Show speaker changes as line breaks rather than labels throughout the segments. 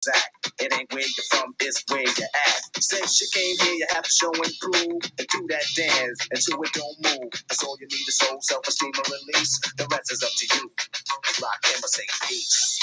exact. It ain't where you're from, it's where you're at. Since you came here, you have to show and prove and do that dance until it don't move. That's all you need is soul, self-esteem, and release. The rest is up to you. Rock him or say peace.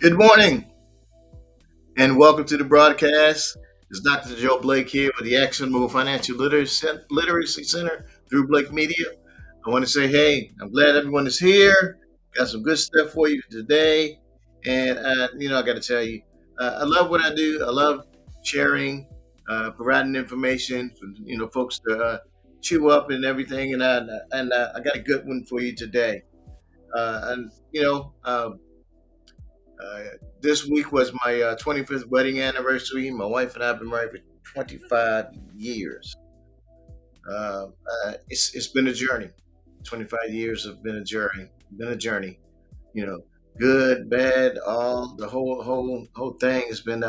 Good morning and welcome to the broadcast. It's Dr. Joe Blake here with the Action Move Financial Literacy Center through Blake Media. I want to say, hey, I'm glad everyone is here. Got some good stuff for you today. And, I got to tell you, I love what I do. I love sharing, providing information for, folks to chew up and everything. And I got a good one for you today. And, uh, this week was my 25th wedding anniversary. My wife and I have been married for 25 years. It's been a journey. 25 years have been a journey. Been a journey. You know, good, bad, all the whole thing has been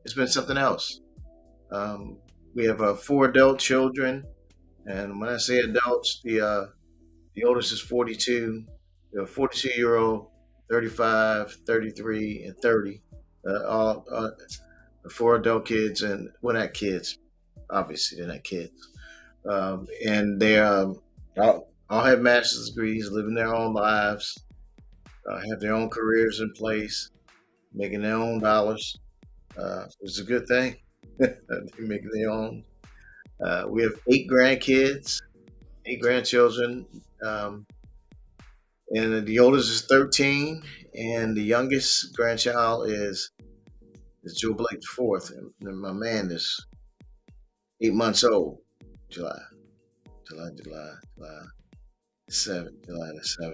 it's been something else. We have four adult children, and when I say adults, the oldest is 42. We have a 42-year-old, 35, 33, and 30. All four adult kids, and well, not kids. Obviously, they're not kids. And they all have master's degrees, living their own lives, have their own careers in place, making their own dollars. It's a good thing. They're making their own. We have eight grandkids, eight grandchildren. And the oldest is 13, and the youngest grandchild is Joe Blake the fourth, and my man is 8 months old. July 7th,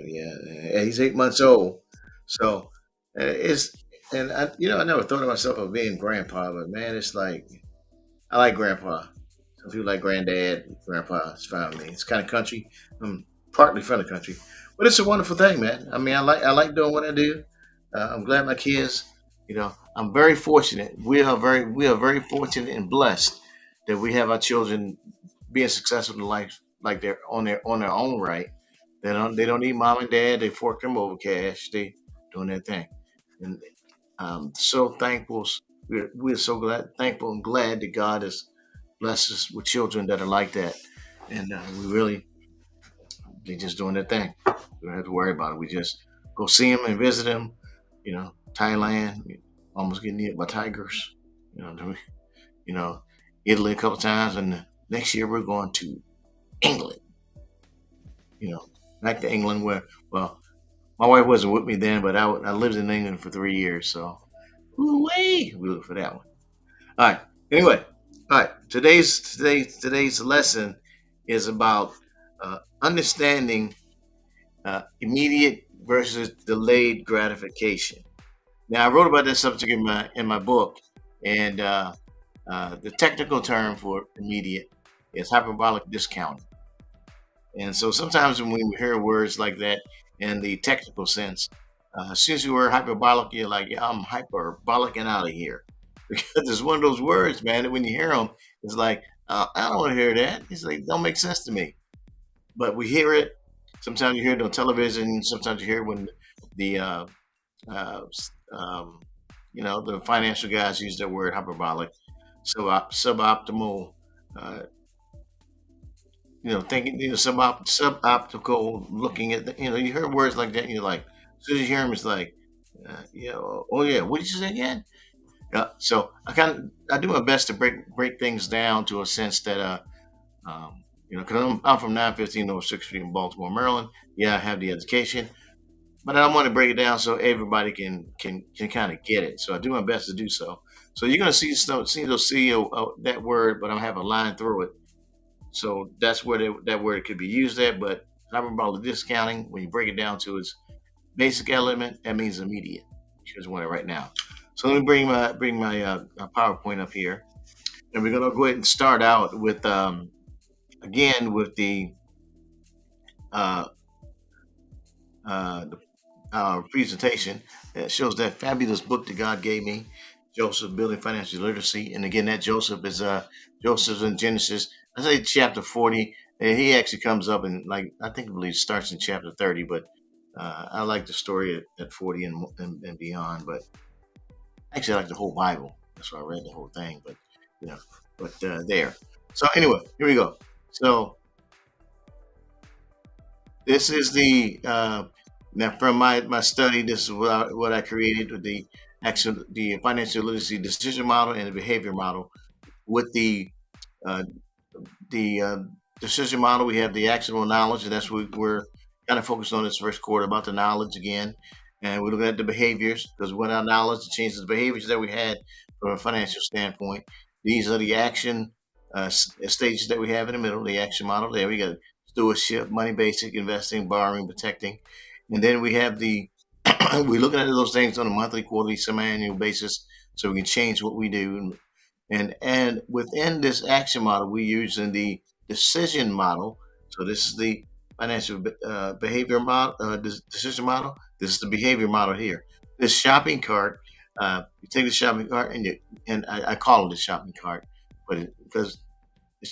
yeah, he's 8 months old. So it's and I never thought of myself as being grandpa, but man, it's like I like grandpa. Some people like granddad, grandpa. It's fine with me. It's kind of country. I'm partly from the country, but it's a wonderful thing, man. I mean, I like doing what I do. I'm glad my kids. I'm very fortunate. We are very fortunate and blessed that we have our children being successful in life, like they're on their own right. They don't need mom and dad. They fork them over cash. They doing their thing, and so thankful. We're so thankful and glad that God has blessed us with children that are like that, and we really they just doing their thing. We don't have to worry about it. We just go see them and visit them. Thailand, almost getting eaten by tigers. What I mean? you know, Italy a couple times, and next year we're going to England. You know, back to England where, well, my wife wasn't with me then, but I lived in England for 3 years, so ooh-wee, we look for that one. All right. Anyway, all right. Today's lesson is about understanding immediate versus delayed gratification. Now, I wrote about this subject in my book, and the technical term for immediate is hyperbolic discounting. And so sometimes when we hear words like that in the technical sense, as soon as you word hyperbolic, you're like, yeah, I'm hyperbolicing out of here. Because it's one of those words, man, that when you hear them, it's like, I don't want to hear that. It's like, don't make sense to me. But we hear it. Sometimes you hear it on television. Sometimes you hear it when the uh, the financial guys use that word hyperbolic, suboptimal, uh, thinking, suboptical looking at you heard words like that, and you're like, as soon as you hear them, it's like, oh yeah, what did you say again? Yeah, so I do my best to break things down to a sense that because I'm from 915 North 6th Street in Baltimore, Maryland. Yeah, I have the education, but I want to break it down so everybody can kind of get it. So I do my best to do so. So you're gonna see those CEO that word, but I'll have a line through it. So that's where that word could be used at. But hyperbolic discounting, when you break it down to its basic element, that means immediate. Here's one right now. So let me bring my PowerPoint up here, and we're gonna go ahead and start out with again with uh, the presentation that shows that fabulous book that God gave me, Joseph Building Financial Literacy. And again, that Joseph's in Genesis. I say chapter 40, and he actually comes up and like I believe starts in chapter 30, but I like the story at 40 and beyond. But actually, I like the whole Bible. That's why I read the whole thing. But you know, there. So anyway, here we go. So this is the now from my study. This is what I created with the financial literacy decision model and the behavior model. With uh, the decision model, we have the actionable knowledge, and that's what we're kind of focused on this first quarter about the knowledge again. And we're looking at the behaviors because with our knowledge, it changes the behaviors that we had from a financial standpoint. These are the action stages that we have in the middle, the action model. There we got stewardship, money basic, investing, borrowing, protecting. And then we have we're looking at those things on a monthly, quarterly, semi-annual basis so we can change what we do. And within this action model, we're using the decision model. So this is the financial behavior model, decision model. This is the behavior model here. This shopping cart, you take the shopping cart and I call it a shopping cart, because it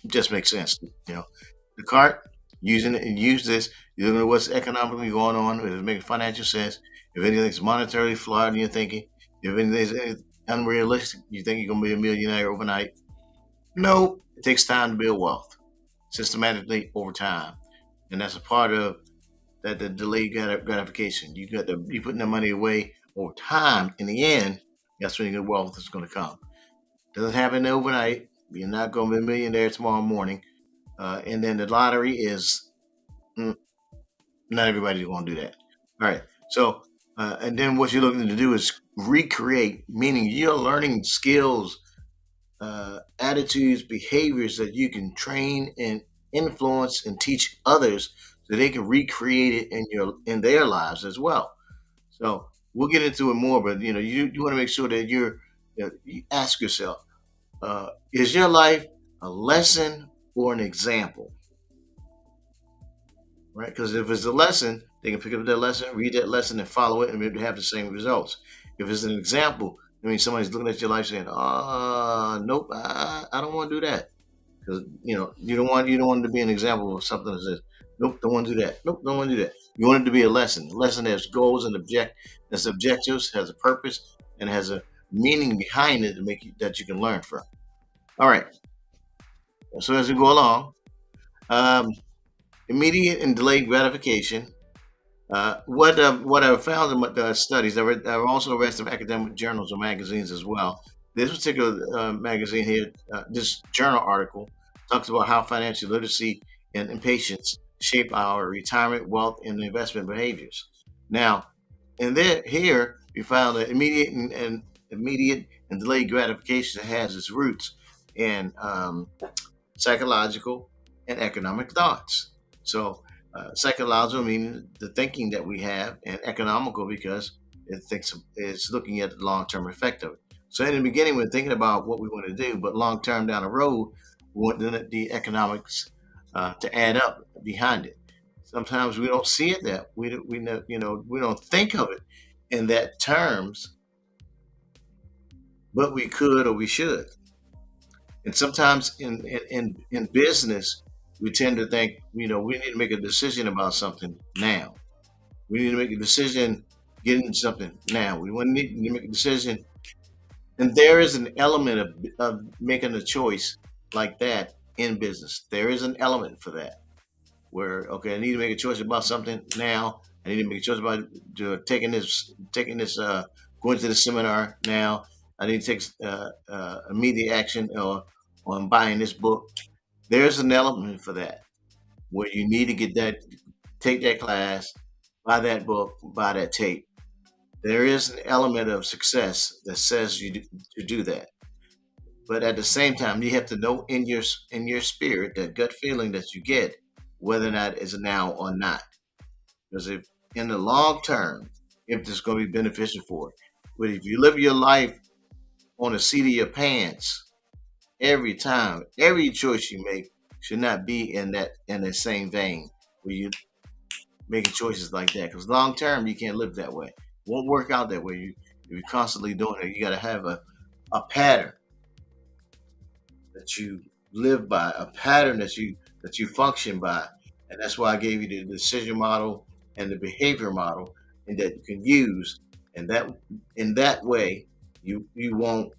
just makes sense. The cart, using it and use this. You don't know what's economically going on. If it makes financial sense. If anything's monetarily flawed in your thinking. If anything's unrealistic, you think you're going to be a millionaire overnight. No, it takes time to build wealth systematically over time. And that's a part of that the delayed gratification. You putting the money away over time. In the end, that's when your wealth is going to come. Doesn't happen overnight. You're not going to be a millionaire tomorrow morning. And then the lottery is mm, not everybody's going to do that. All right. So, and then what you're looking to do is recreate, meaning you're learning skills, attitudes, behaviors that you can train and influence and teach others so they can recreate it in their lives as well. So we'll get into it more, but you want to make sure that you ask yourself, is your life a lesson or an example? Right? Because if it's a lesson, they can pick up that lesson, read that lesson, and follow it, and maybe have the same results. If it's an example, I mean, somebody's looking at your life saying, nope, I don't want to do that." Because you don't want to be an example of something that says, "Nope, don't want to do that. Nope, don't want to do that." You want it to be a lesson that has goals and that's objectives, has a purpose, and has a meaning behind it to that you can learn from. All right. So as we go along, um, immediate and delayed gratification. What I've found in the studies, I've also read some academic journals or magazines as well. This particular magazine here, this journal article, talks about how financial literacy and impatience shape our retirement, wealth, and investment behaviors. Now, in there here, we found that immediate and delayed gratification has its roots in psychological and economic thoughts. So, psychological meaning the thinking that we have, and economical because it's looking at the long term effect of it. So, in the beginning, we're thinking about what we want to do, but long term down the road, we want the economics to add up behind it. Sometimes we don't see it that we don't think of it in that terms, but we could or we should. And sometimes in business, we tend to think, we need to make a decision about something now. We need to make a decision getting something now. We want to need to make a decision, and there is an element of making a choice like that in business. There is an element for that where okay, I need to make a choice about something now. I need to make a choice about taking this going to the seminar now. I need to take immediate action or on buying this book. There's an element for that where you need to get that, take that class, buy that book, buy that tape. There is an element of success that says to do that. But at the same time, you have to know in your spirit that gut feeling that you get whether or not it's now or not. Because if in the long term, if it's going to be beneficial for it, but if you live your life on the seat of your pants every time, every choice you make should not be in the same vein where you making choices like that. Because long term, you can't live that way. It won't work out that way. If you're constantly doing it, you got to have a pattern that you live by, a pattern that you function by, and that's why I gave you the decision model and the behavior model, and that you can use, and that in that way you won't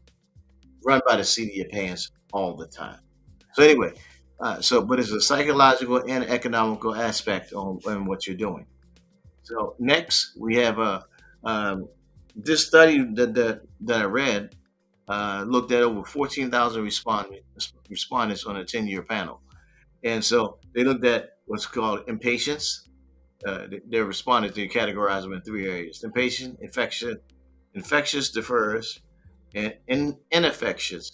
run by the seat of your pants all the time. So anyway, but it's a psychological and economical aspect on what you're doing. So next we have this study that I read looked at over 14,000 respondents on a 10-year panel. And so they looked at what's called impatience. Their respondents, they categorize them in three areas: impatient, infectious defers, and ineffectious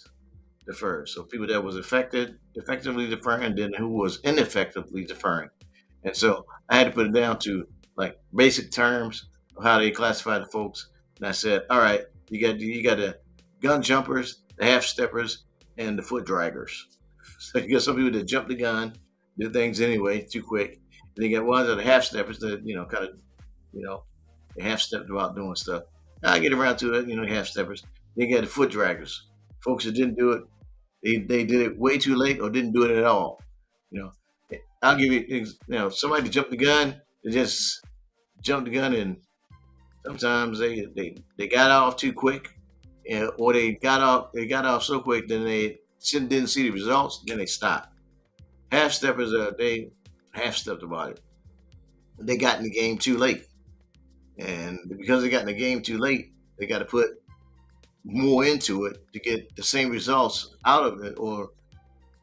defers. So people that was effectively deferring, and then who was ineffectively deferring. And so I had to put it down to like basic terms of how they classify the folks. And I said, all right, you got the gun jumpers, the half steppers, and the foot draggers. So you got some people that jump the gun, do things anyway too quick, and you got ones that are half steppers that kind of you know they half stepped about doing stuff. Now I get around to it, half steppers. Then you got the foot draggers, folks that didn't do it. They did it way too late or didn't do it at all. You know, I'll give somebody jumped the gun. They just jumped the gun, and sometimes they got off too quick, or they got off so quick, then they didn't see the results, then they stopped. Half steppers, they half stepped about it. They got in the game too late, and because they got in the game too late, they got to put more into it to get the same results out of it, or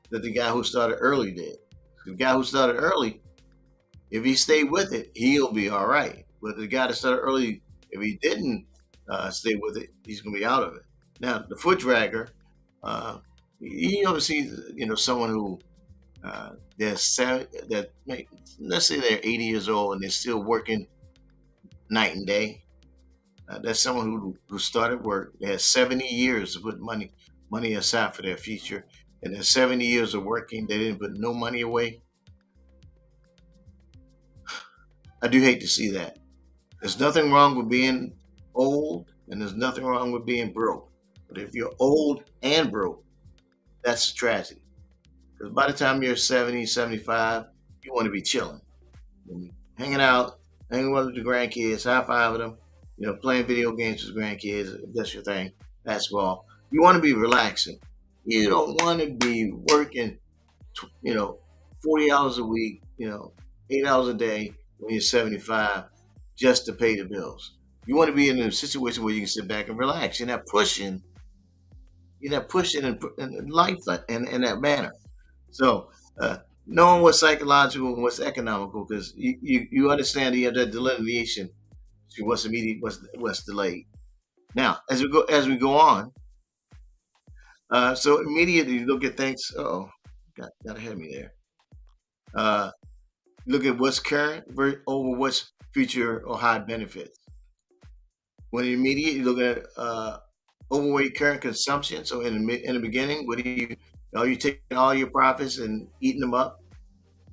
that the guy who started early did. The guy who started early, if he stayed with it, he'll be all right. But the guy that started early, if he didn't stay with it, he's going to be out of it. Now, the foot dragger, you ever see, someone who let's say they're 80 years old and they're still working night and day. That's someone who started work. They had 70 years to put money aside for their future, and in 70 years of working, they didn't put no money away. I do hate to see that. There's nothing wrong with being old, and there's nothing wrong with being broke. But if you're old and broke, that's a tragedy. Because by the time you're 70, 75, you want to be chilling, hanging out, hanging with the grandkids, high five them, playing video games with grandkids, if that's your thing, basketball. You want to be relaxing. You don't want to be working, 40 hours a week, 8 hours a day when you're 75 just to pay the bills. You want to be in a situation where you can sit back and relax. You're not pushing in life in that manner. So, knowing what's psychological and what's economical, because you understand you have that delineation to what's immediate, what's delayed. Now, as we go on, so immediately you look at things. Oh, got ahead of me there. Uh, Look at what's current over what's future or high benefits. When immediate, you look at overweight current consumption. So in the beginning, what do are you taking all your profits and eating them up?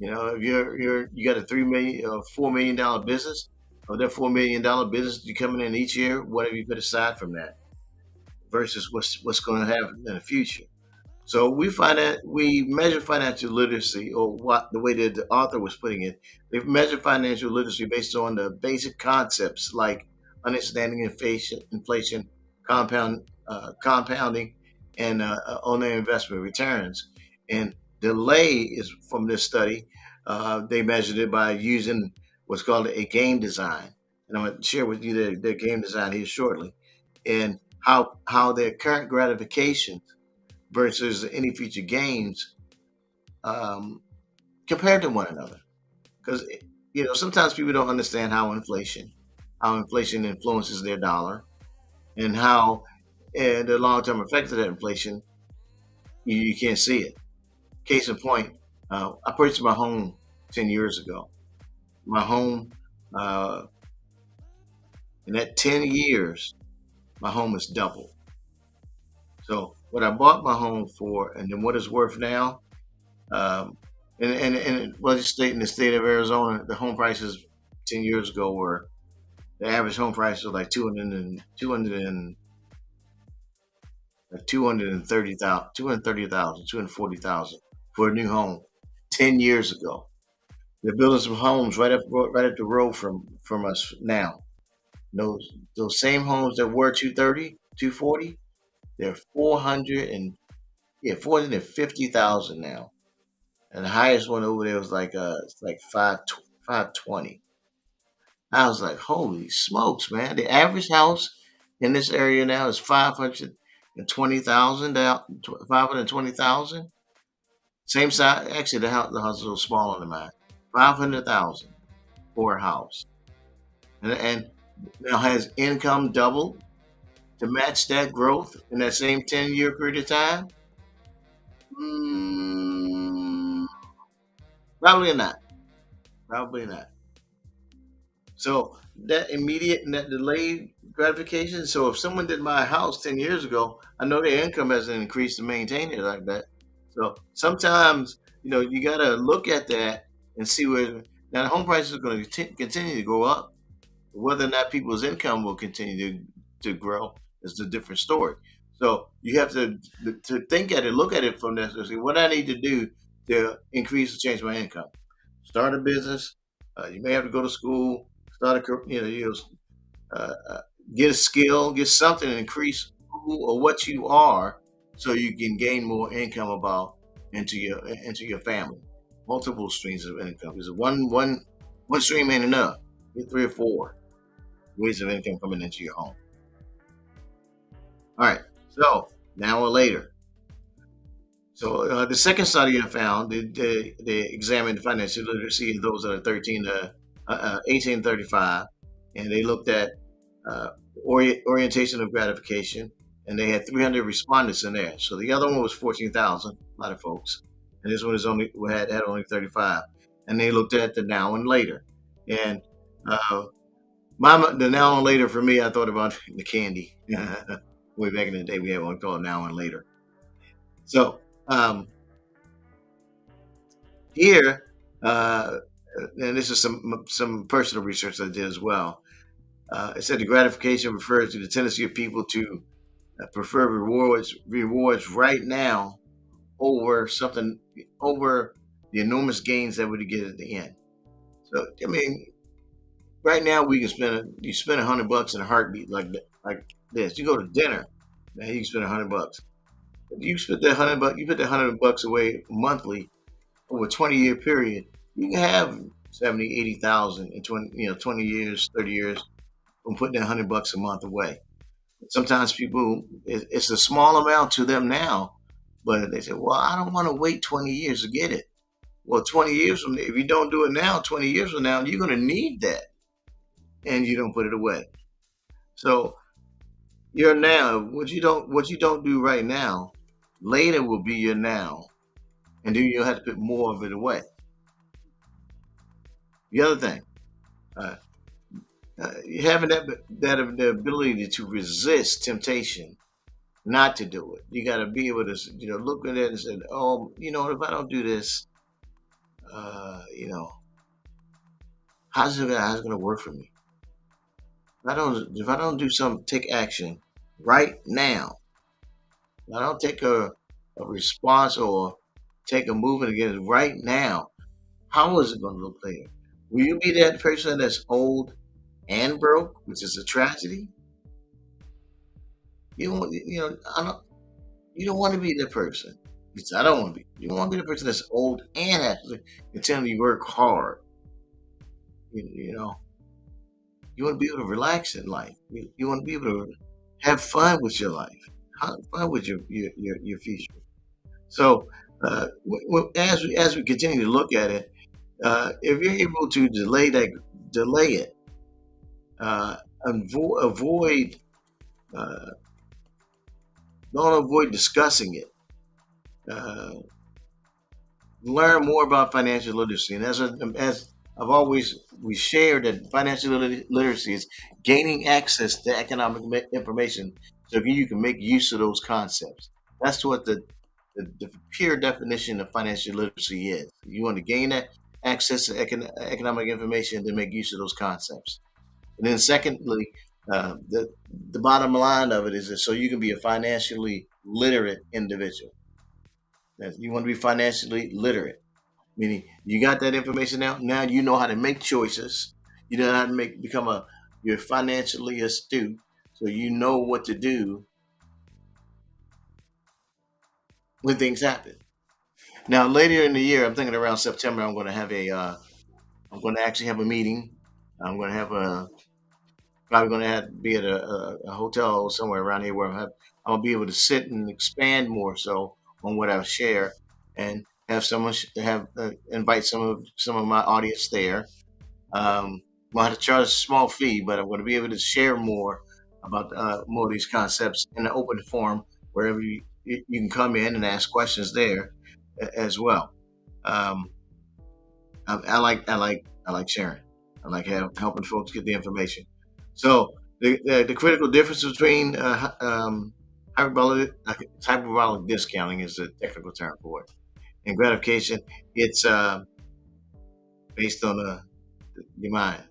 If you got a $4 million business, of that $4 million business you coming in each year, what have you put aside from that versus what's going to happen in the future? So we measure financial literacy, or what the way that the author was putting it. They've measured financial literacy based on the basic concepts like understanding inflation, compounding, and on their investment returns. And delay is from this study. They measured it by using what's called a game design, and I'm going to share with you their game design here shortly, and how their current gratification versus any future gains um, compared to one another. Because sometimes people don't understand how inflation influences their dollar, and how the long term effects of that inflation you can't see it. Case in point, I purchased my home 10 years ago. My home, uh, in that 10 years, my home has doubled. So what I bought my home for, and then what it's worth now. Um, and well, just state in the state of Arizona, the home prices 10 years ago were the average home price was like 230,000, 230,000, 240,000 for a new home 10 years ago. They're building some homes right up the road from us now. Those same homes that were 230, 240, they're 400 and yeah, 450,000 now. And the highest one over there was like it's like 520. I was like, holy smokes, man! The average house in this area now is 520,000. 520,000. Same size. Actually, the house is a little smaller than mine. 500,000 for a house, and now has income doubled to match that growth in that same 10-year period of time? Mm, probably not. Probably not. So that immediate and that delayed gratification. So if someone did my house 10 years ago, I know their income hasn't increased to maintain it like that. So sometimes you got to look at that and see where now the home prices are going to continue to go up. Whether or not people's income will continue to grow is a different story. So you have to think at it, look at it from this, and see what I need to do to increase or change my income. Start a business. You may have to go to school. Start a get a skill, get something to increase who or what you are, so you can gain more income about into your family. Multiple streams of income. Because one stream ain't enough. Get three or four ways of income coming into your home. All right. So now or later. So the second study I found, they examined financial literacy of those that are 18 to 35, and they looked at uh, orientation of gratification, and they had 300 respondents in there. So the other one was 14,000, a lot of folks, and this one is had only 35, and they looked at the now and later, and uh, the now and later for me, I thought about the candy. Way back in the day, we had one called now and later. So um, here, uh, and this is some personal research I did as well. It said the gratification refers to the tendency of people to prefer rewards right now over the enormous gains that we get at the end. So I mean, right now we can you spend $100 in a heartbeat like this. You go to dinner, man, you can spend $100. You spent that $100. You put that $100 away monthly over a 20-year period. You can have 70, 80,000 in 20 years, 30 years from putting that $100 a month away. Sometimes people, it's a small amount to them now, but they say, well, I don't want to wait 20 years to get it. Well, 20 years from now, if you don't do it now, 20 years from now, you're going to need that, and you don't put it away. So your now, what you don't do right now, later will be your now, and then you'll have to put more of it away. The other thing, uh, having that the ability to resist temptation not to do it. You got to be able to look at it and say, oh, if I don't do this, uh, you know, how's it gonna work for me? If I don't do something, take action right now. If I don't take a response or take a movement against it right now, how is it going to look later? Will you be that person that's old? and broke, which is a tragedy, you don't, you know, I don't, you don't want to be that person. Because I don't want to be. You don't want to be the person that's old and has to continually work hard. You know, you want to be able to relax in life. You want to be able to have fun with your life, have fun with your future. So, as we continue to look at it, if you're able to delay it, avoid, uh, don't avoid discussing it. Uh, Learn more about financial literacy, and as I've always we shared that financial literacy is gaining access to economic information, so you can make use of those concepts. That's what the pure definition of financial literacy is. You want to gain that access to economic information to make use of those concepts. And then secondly, the bottom line of it is that so you can be a financially literate individual. That you want to be financially literate, meaning you got that information now. Now you know how to make choices. You know how to become a you're financially astute, so you know what to do when things happen. Now later in the year, I'm thinking around September, I'm going to actually have a meeting. I'm going to have a probably going to have be at a hotel somewhere around here where I'll be able to sit and expand more so on what I share and have someone have invite some of my audience there. I'll have to charge a small fee, but I'm going to be able to share more about more of these concepts in an open forum wherever you can come in and ask questions there as well. Um, I like sharing. I like helping folks get the information. So the critical difference between hyperbolic discounting is the technical term for it, and gratification. It's based on your mind,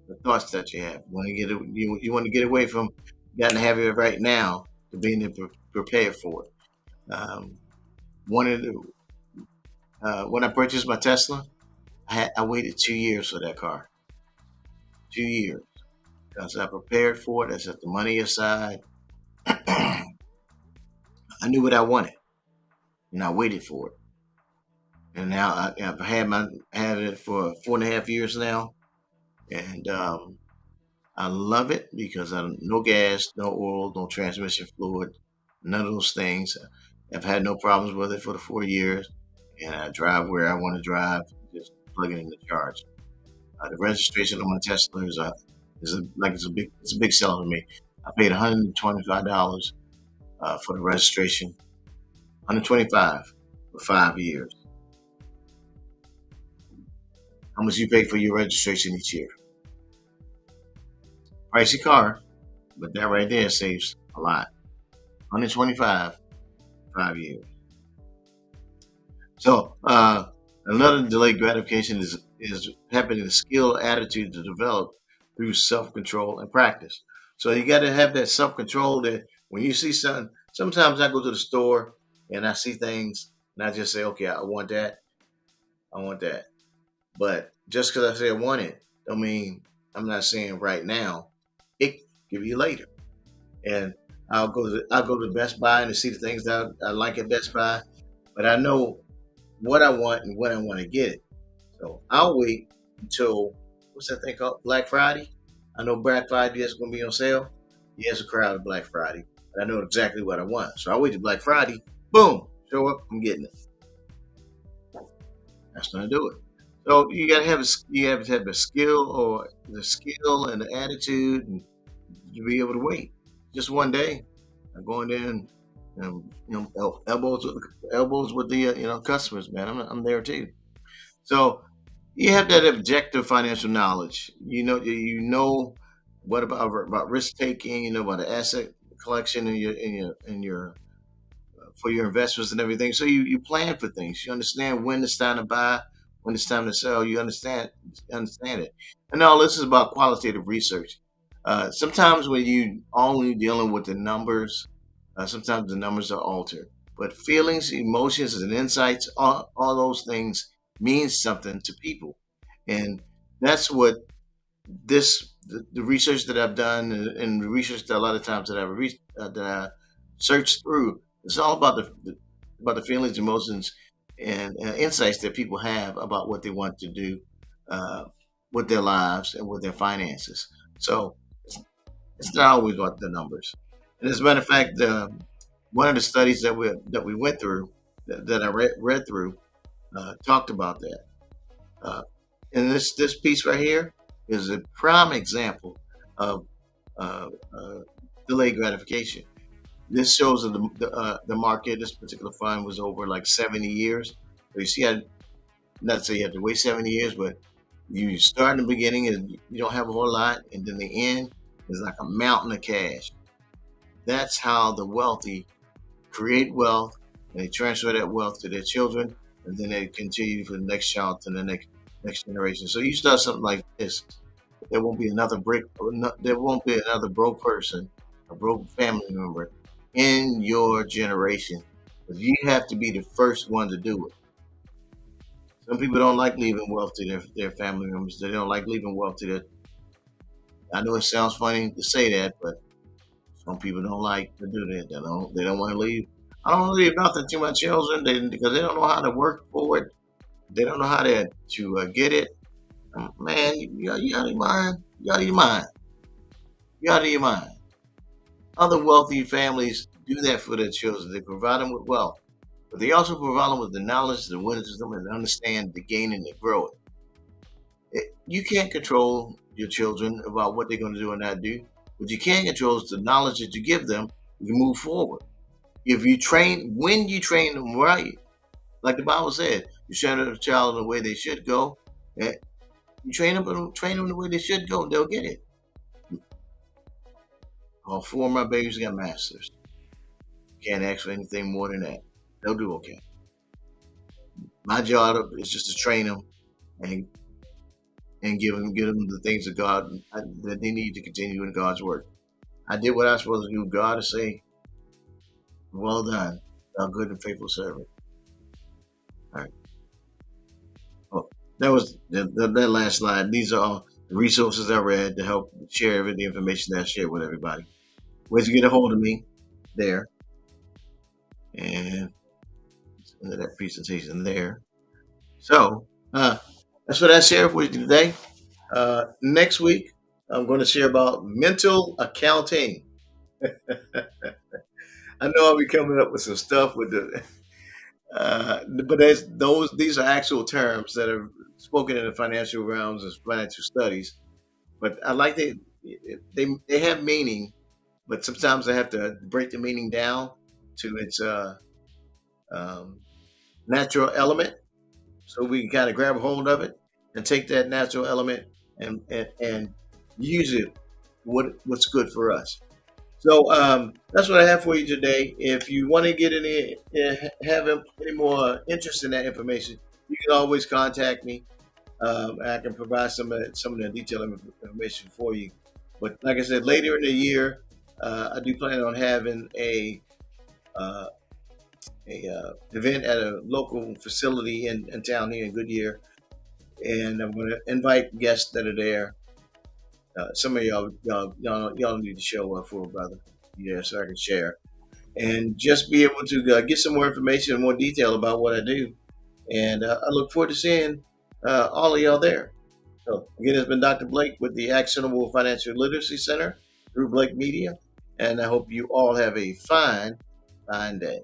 the thoughts that you have. You want to get away from getting to have it right now to being prepared for it. Um, one of the, when I purchased my Tesla, I waited 2 years for that car. 2 years because I prepared for it. I set the money aside. I knew what I wanted, and I waited for it. And now I've had it for 4.5 years now, and I love it because I don't, no gas, no oil, no transmission fluid, none of those things. I've had no problems with it for the 4 years, and I drive where I want to drive, just plug it in the charge. The registration on my Tesla it's a big seller for me. I paid $125 for the registration, 125 for 5 years. How much you pay for your registration each year? Pricey car, but that right there saves a lot. 125, 5 years. So another delayed gratification is having a skill attitude to develop through self control and practice. So you got to have that self control that when you see something. Sometimes I go to the store and I see things and I just say, okay, I want that, I want that. But just because I say I want it, don't mean I'm not saying right now. It could be later, and I'll go to Best Buy and see the things that I like at Best Buy, but I know what I want and when I want to get it. So I'll wait until what's that thing called Black Friday? I know Black Friday is going to be on sale. Yeah, it's a crowd of Black Friday, but I know exactly what I want. So I wait till Black Friday. Boom, show up. I'm getting it. That's going to do it. So you have to have the skill and the attitude and to be able to wait. Just one day, I'm going there and elbows with the customers, man. I'm there too. So you have that objective financial knowledge. You know what about risk taking. You know about the asset collection in your for your investments and everything. So you plan for things. You understand when it's time to buy, when it's time to sell. You understand it. And all this is about qualitative research. Sometimes when you only dealing with the numbers, sometimes the numbers are altered. But feelings, emotions, and insights, all those things mean something to people, and that's what the research that I've done and the research that a lot of times that I searched through, it's all about about the feelings, emotions, and insights that people have about what they want to do uh, with their lives and with their finances. So it's not always about the numbers. And as a matter of fact, one of the studies that we went through that I read through talked about that. Uh, and this piece right here is a prime example of uh, uh, delayed gratification. This shows that the market, this particular fund was over like 70 years. So you see, not to say you have to wait 70 years, but you start in the beginning and you don't have a whole lot, and then the end is like a mountain of cash. That's how the wealthy create wealth, and they transfer that wealth to their children, and then they continue for the next child to the next generation. So you start something like this, there won't be another brick, there won't be another broke person, a broke family member in your generation. But you have to be the first one to do it. Some people don't like leaving wealth to their family members. They don't like leaving wealth to their. I know it sounds funny to say that, but some people don't like to do that. They don't want to leave. I don't want to leave nothing to my children because they don't know how to work for it. They don't know how to get it. Man, you out of your mind. You out of your mind. You out of your mind. Other wealthy families do that for their children. They provide them with wealth, but they also provide them with the knowledge, the wisdom, and understand the gain and the growth. You can't control your children about what they're going to do and not do. What you can control is the knowledge that you give them. You move forward. If you train, when you train them right, like the Bible said, you train a child in the way they should go. And you train them the way they should go. They'll get it. All four of my babies got masters. Can't ask for anything more than that. They'll do okay. My job is just to train them and give them the things of God that they need to continue in God's work. I did what I was supposed to do. God to say, "Well done, thou good and faithful servant." All right. Well, that was that last slide. These are all the resources I read to help share the information that I shared with everybody. Ways to get a hold of me there, and into that presentation there. So that's what I shared with you today. Next week, I'm going to share about mental accounting. I know I'll be coming up with some stuff with but these are actual terms that are spoken in the financial realms and financial studies. But I like they have meaning, but sometimes I have to break the meaning down to its um, natural element, so we can kind of grab a hold of it and take that natural element and use it what's good for us. So that's what I have for you today. If you want to get have any more interest in that information, you can always contact me. I can provide some of the detailed information for you. But like I said, later in the year, I do plan on having uh, a event at a local facility in town here in Goodyear, and I'm going to invite guests that are there. Some of y'all need to show up for, brother. Yeah, so I can share and just be able to get some more information and more detail about what I do. And I look forward to seeing all of y'all there. So again, it's been Dr. Blake with the Actionable Financial Literacy Center through Blake Media, and I hope you all have a fine day.